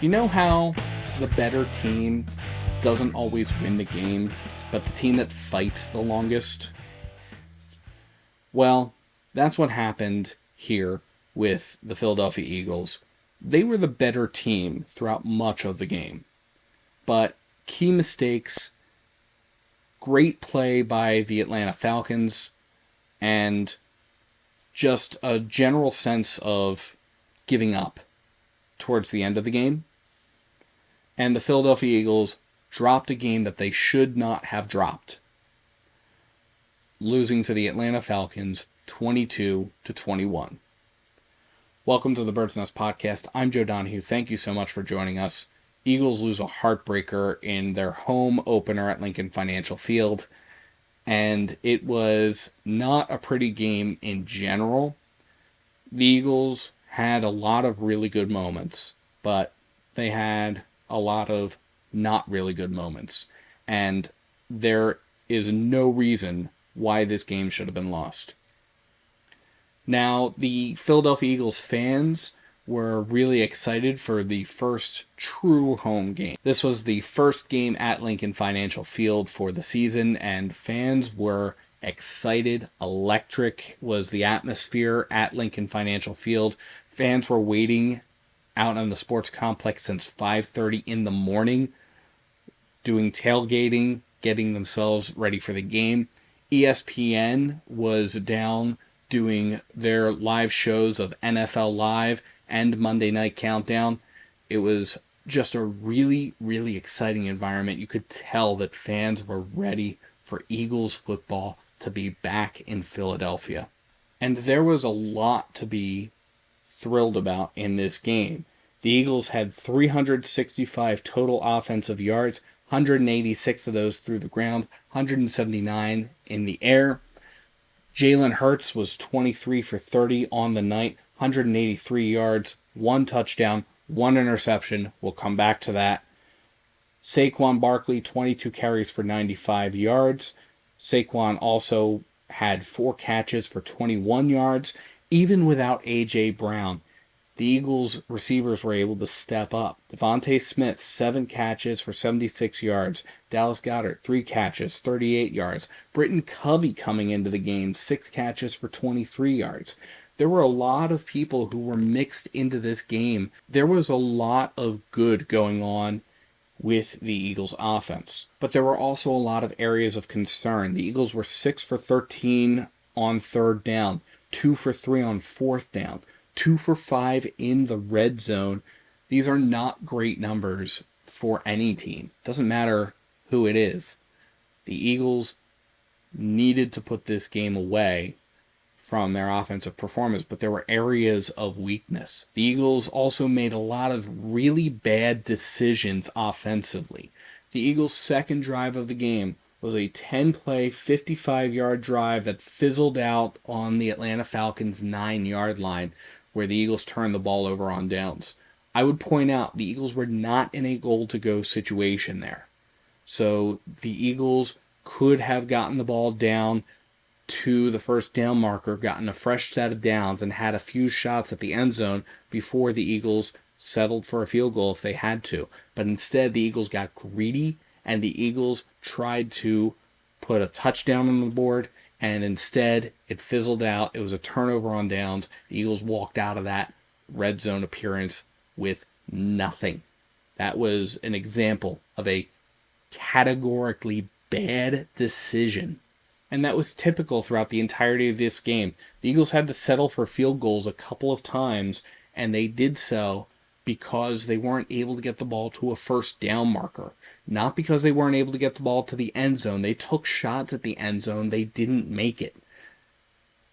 You know how the better team doesn't always win the game, but the team that fights the longest? Well, that's what happened here with the Philadelphia Eagles. They were the better team throughout much of the game. But key mistakes, great play by the Atlanta Falcons, and just a general sense of giving up towards the end of the game. And the Philadelphia Eagles dropped a game that they should not have dropped, losing to the Atlanta Falcons 22-21. Welcome to the Bird's Nest Podcast. I'm Joe Donahue. Thank you so much for joining us. Eagles lose a heartbreaker in their home opener at Lincoln Financial Field, and it was not a pretty game in general. The Eagles had a lot of really good moments, but they had a lot of not really good moments, and there is no reason why this game should have been lost. Now, the Philadelphia Eagles fans were really excited for the first true home game. This was the first game at Lincoln Financial Field for the season, and fans were excited. Electric was the atmosphere at Lincoln Financial Field. Fans were waiting out on the sports complex since 5:30 in the morning, doing tailgating, getting themselves ready for the game. ESPN was down doing their live shows of NFL Live and Monday Night Countdown. It was just a really, really exciting environment. You could tell that fans were ready for Eagles football to be back in Philadelphia. And there was a lot to be thrilled about in this game. The Eagles had 365 total offensive yards, 186 of those through the ground, 179 in the air. Jalen Hurts was 23 for 30 on the night, 183 yards, 1 touchdown, 1 interception. We'll come back to that. Saquon Barkley, 22 carries for 95 yards. Saquon also had 4 catches for 21 yards. Even without A.J. Brown, the Eagles receivers were able to step up. Devontae Smith, 7 catches for 76 yards. Dallas Goedert, 3 catches, 38 yards. Britton Covey coming into the game, 6 catches for 23 yards. There were a lot of people who were mixed into this game. There was a lot of good going on with the Eagles offense. But there were also a lot of areas of concern. The Eagles were 6 for 13 on third down, 2 for 3 on fourth down, 2 for 5 in the red zone. These are not great numbers for any team. Doesn't matter who it is. The Eagles needed to put this game away from their offensive performance, but there were areas of weakness. The Eagles also made a lot of really bad decisions offensively. The Eagles' second drive of the game was a 10-play, 55-yard drive that fizzled out on the Atlanta Falcons' 9-yard line, where the Eagles turned the ball over on downs. I would point out the Eagles were not in a goal-to-go situation there. So the Eagles could have gotten the ball down to the first down marker, gotten a fresh set of downs, and had a few shots at the end zone before the Eagles settled for a field goal if they had to. But instead, the Eagles got greedy, and the Eagles tried to put a touchdown on the board, and instead it fizzled out. It was a turnover on downs. The Eagles walked out of that red zone appearance with nothing. That was an example of a categorically bad decision. And that was typical throughout the entirety of this game. The Eagles had to settle for field goals a couple of times, and they did so because they weren't able to get the ball to a first down marker. Not because they weren't able to get the ball to the end zone. They took shots at the end zone. They didn't make it.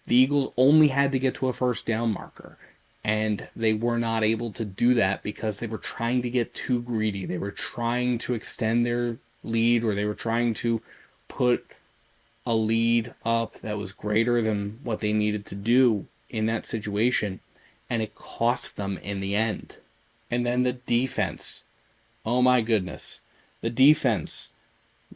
The Eagles only had to get to a first down marker, and they were not able to do that because they were trying to get too greedy. They were trying to extend their lead, or they were trying to put a lead up that was greater than what they needed to do in that situation, and it cost them in the end. And then the defense. Oh my goodness. The defense.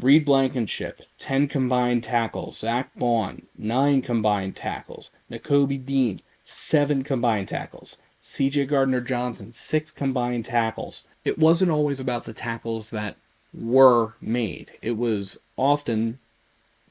Reed Blankenship, 10 combined tackles. Zach Bond, 9 combined tackles. Nakobe Dean, 7 combined tackles. C.J. Gardner-Johnson, 6 combined tackles. It wasn't always about the tackles that were made. It was often,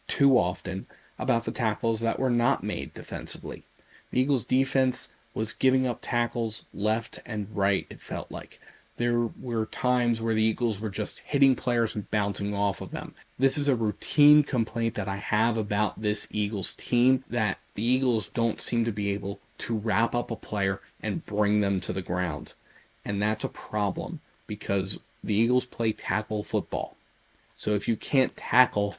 too often, about the tackles that were not made defensively. The Eagles' defense was giving up tackles left and right, it felt like. There were times where the Eagles were just hitting players and bouncing off of them. This is a routine complaint that I have about this Eagles team, that the Eagles don't seem to be able to wrap up a player and bring them to the ground. And that's a problem because the Eagles play tackle football. So if you can't tackle,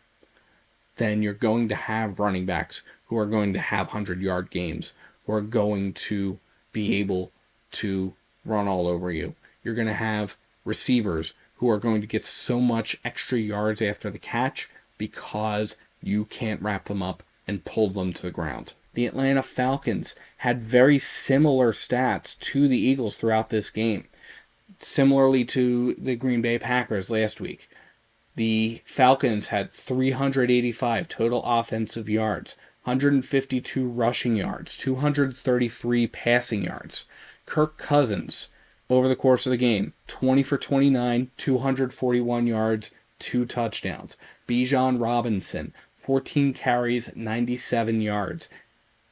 then you're going to have running backs who are going to have 100-yard games, who are going to be able to run all over you. You're going to have receivers who are going to get so much extra yards after the catch because you can't wrap them up and pull them to the ground. The Atlanta Falcons had very similar stats to the Eagles throughout this game. Similarly to the Green Bay Packers last week, the Falcons had 385 total offensive yards, 152 rushing yards, 233 passing yards. Kirk Cousins, over the course of the game, 20 for 29, 241 yards, 2 touchdowns. Bijan Robinson, 14 carries, 97 yards.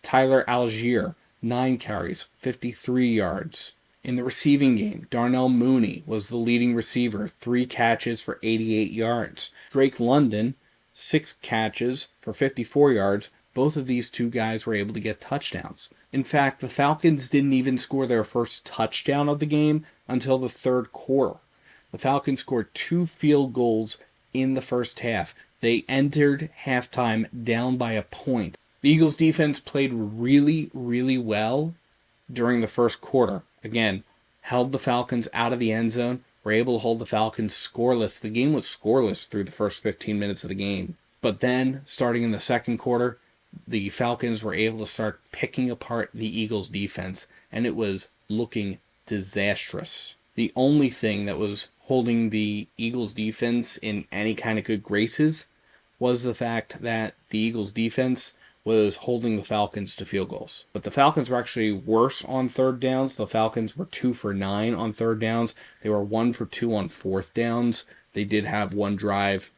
Tyler Algier, 9 carries, 53 yards. In the receiving game, Darnell Mooney was the leading receiver, 3 catches for 88 yards. Drake London, 6 catches for 54 yards. Both of these two guys were able to get touchdowns. In fact, the Falcons didn't even score their first touchdown of the game until the third quarter. The Falcons scored 2 field goals in the first half. They entered halftime down by a point. The Eagles defense played really, really well during the first quarter. Again, held the Falcons out of the end zone, were able to hold the Falcons scoreless. The game was scoreless through the first 15 minutes of the game. But then, starting in the second quarter, the Falcons were able to start picking apart the Eagles defense, and it was looking disastrous. The only thing that was holding the Eagles defense in any kind of good graces was the fact that the Eagles defense was holding the Falcons to field goals. But the Falcons were actually worse on third downs. The Falcons were 2 for 9 on third downs. They were 1 for 2 on fourth downs. They did have one drive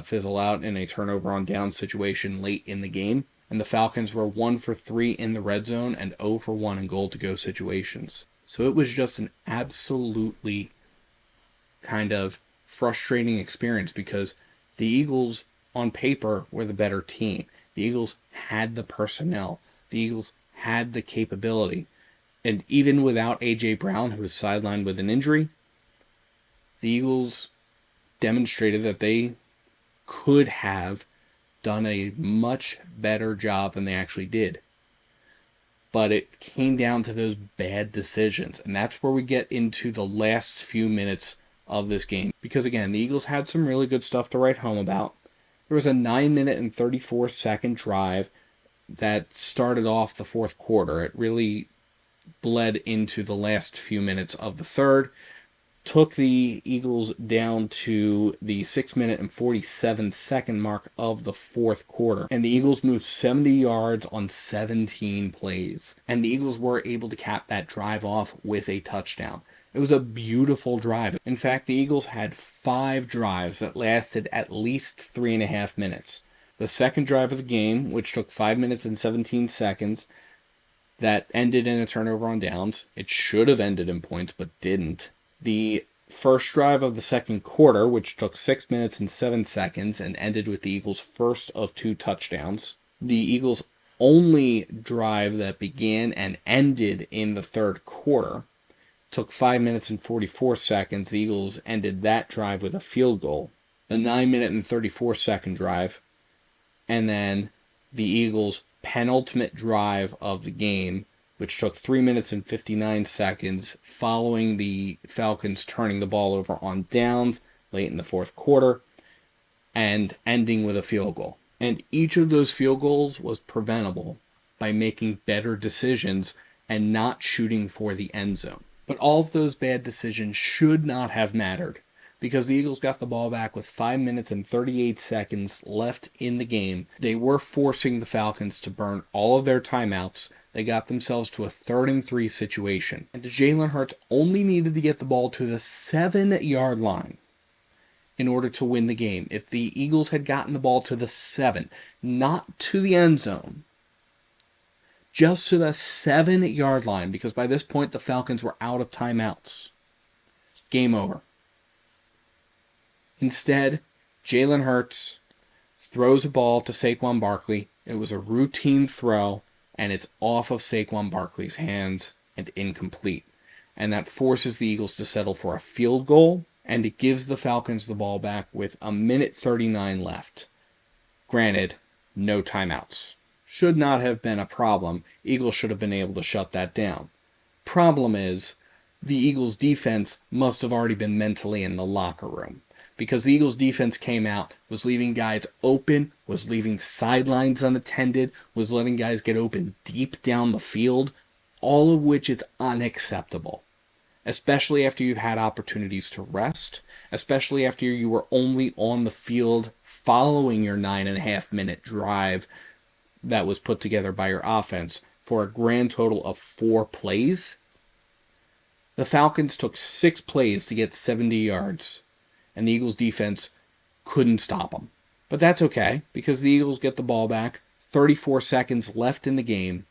fizzle out in a turnover on down situation late in the game. And the Falcons were 1 for 3 in the red zone and 0 for 1 in goal-to-go situations. So it was just an absolutely kind of frustrating experience because the Eagles, on paper, were the better team. The Eagles had the personnel. The Eagles had the capability. And even without A.J. Brown, who was sidelined with an injury, the Eagles demonstrated that they could have done a much better job than they actually did. But it came down to those bad decisions. And that's where we get into the last few minutes of this game. Because again, the Eagles had some really good stuff to write home about. There was a 9-minute and 34-second drive that started off the fourth quarter. It really bled into the last few minutes of the third. Took the Eagles down to the 6-minute and 47-second mark of the fourth quarter. And the Eagles moved 70 yards on 17 plays. And the Eagles were able to cap that drive off with a touchdown. It was a beautiful drive. In fact, the Eagles had 5 drives that lasted at least 3.5 minutes. The second drive of the game, which took 5 minutes and 17 seconds, that ended in a turnover on downs. It should have ended in points, but didn't. The first drive of the second quarter, which took 6 minutes and 7 seconds and ended with the Eagles' first of 2 touchdowns. The Eagles' only drive that began and ended in the third quarter took 5 minutes and 44 seconds. The Eagles ended that drive with a field goal. The 9-minute and 34-second drive. And then the Eagles' penultimate drive of the game, which took 3 minutes and 59 seconds following the Falcons turning the ball over on downs late in the fourth quarter and ending with a field goal. And each of those field goals was preventable by making better decisions and not shooting for the end zone. But all of those bad decisions should not have mattered. because the Eagles got the ball back with 5 minutes and 38 seconds left in the game. They were forcing the Falcons to burn all of their timeouts. They got themselves to a 3rd and 3 situation. And Jalen Hurts only needed to get the ball to the 7-yard line in order to win the game. If the Eagles had gotten the ball to the 7, not to the end zone, just to the 7-yard line, because by this point the Falcons were out of timeouts. Game over. Instead, Jalen Hurts throws a ball to Saquon Barkley. It was a routine throw, and it's off of Saquon Barkley's hands and incomplete. And that forces the Eagles to settle for a field goal, and it gives the Falcons the ball back with 1:39 left. Granted, no timeouts. Should not have been a problem. Eagles should have been able to shut that down. Problem is, the Eagles defense must have already been mentally in the locker room, because the Eagles defense came out, was leaving guys open, was leaving sidelines unattended, was letting guys get open deep down the field, all of which is unacceptable. Especially after you've had opportunities to rest, especially after you were only on the field following your 9.5-minute drive that was put together by your offense for a grand total of 4 plays. The Falcons took 6 plays to get 70 yards, and the Eagles defense couldn't stop them. But that's okay, because the Eagles get the ball back, 34 seconds left in the game.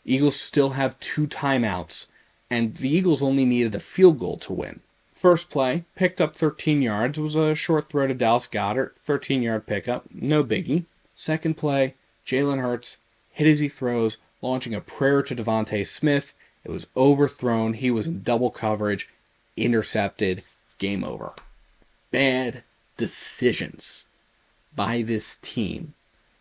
Eagles still have 2 timeouts, and the Eagles only needed a field goal to win. First play, picked up 13 yards, was a short throw to Dallas Goedert, 13-yard pickup, no biggie. Second play, Jalen Hurts hit as he throws, launching a prayer to Devontae Smith. It was overthrown, he was in double coverage, intercepted, game over. Bad decisions by this team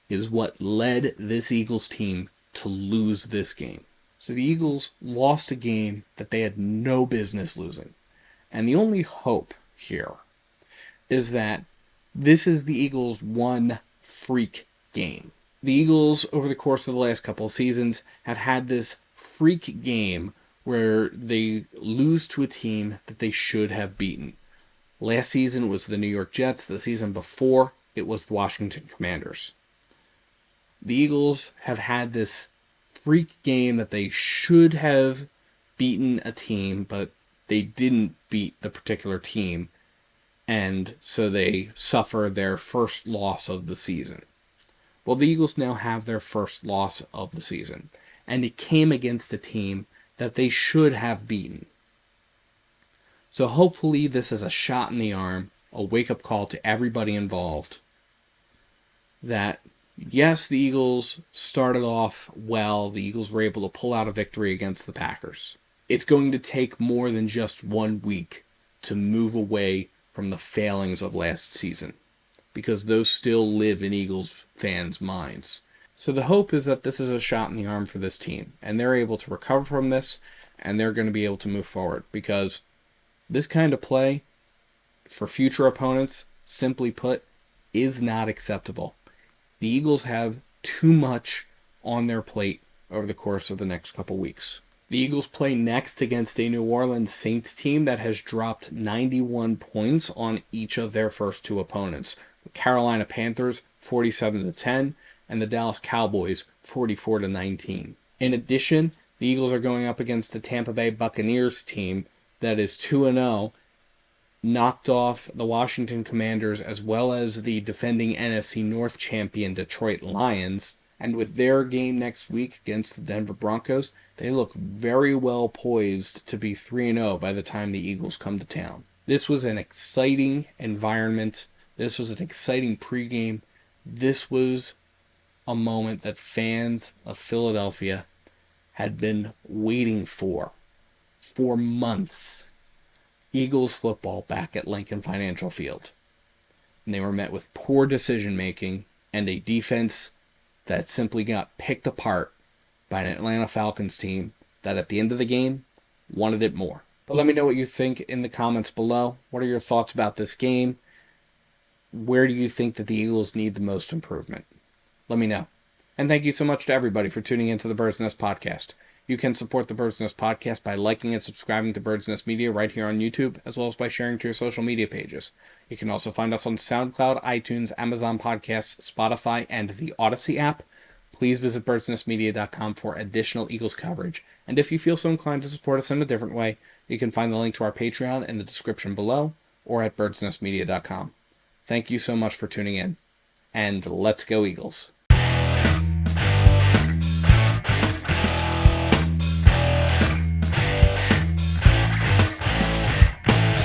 is what led this Eagles team to lose this game. So the Eagles lost a game that they had no business losing. And the only hope here is that this is the Eagles' one freak game. The Eagles, over the course of the last couple of seasons, have had this freak game where they lose to a team that they should have beaten. Last season it was the New York Jets. The season before, it was the Washington Commanders. The Eagles have had this freak game that they should have beaten a team, but they didn't beat the particular team, and so they suffer their first loss of the season. Well, the Eagles now have their first loss of the season, and it came against a team that they should have beaten. So hopefully this is a shot in the arm, a wake-up call to everybody involved, that yes, the Eagles started off well. The Eagles were able to pull out a victory against the Packers. It's going to take more than just 1 week to move away from the failings of last season, because those still live in Eagles fans' minds. So the hope is that this is a shot in the arm for this team, and they're able to recover from this, and they're going to be able to move forward, because this kind of play for future opponents, simply put, is not acceptable. The Eagles have too much on their plate over the course of the next couple weeks. The Eagles play next against a New Orleans Saints team that has dropped 91 points on each of their first 2 opponents. The Carolina Panthers, 47-10, and the Dallas Cowboys, 44-19. In addition, the Eagles are going up against the Tampa Bay Buccaneers team that is 2-0, knocked off the Washington Commanders as well as the defending NFC North champion Detroit Lions. And with their game next week against the Denver Broncos, they look very well poised to be 3-0 by the time the Eagles come to town. This was an exciting environment. This was an exciting pregame. This was a moment that fans of Philadelphia had been waiting for months. Eagles football back at Lincoln Financial Field. And they were met with poor decision-making and a defense that simply got picked apart by an Atlanta Falcons team that at the end of the game wanted it more. But let me know what you think in the comments below. What are your thoughts about this game? Where do you think that the Eagles need the most improvement? Let me know. And thank you so much to everybody for tuning into the Bird's Nest podcast. You can support the Birds Nest podcast by liking and subscribing to Birds Nest Media right here on YouTube, as well as by sharing to your social media pages. You can also find us on SoundCloud, iTunes, Amazon Podcasts, Spotify, and the Odyssey app. Please visit birdsnestmedia.com for additional Eagles coverage. And if you feel so inclined to support us in a different way, you can find the link to our Patreon in the description below or at birdsnestmedia.com. Thank you so much for tuning in, and let's go Eagles.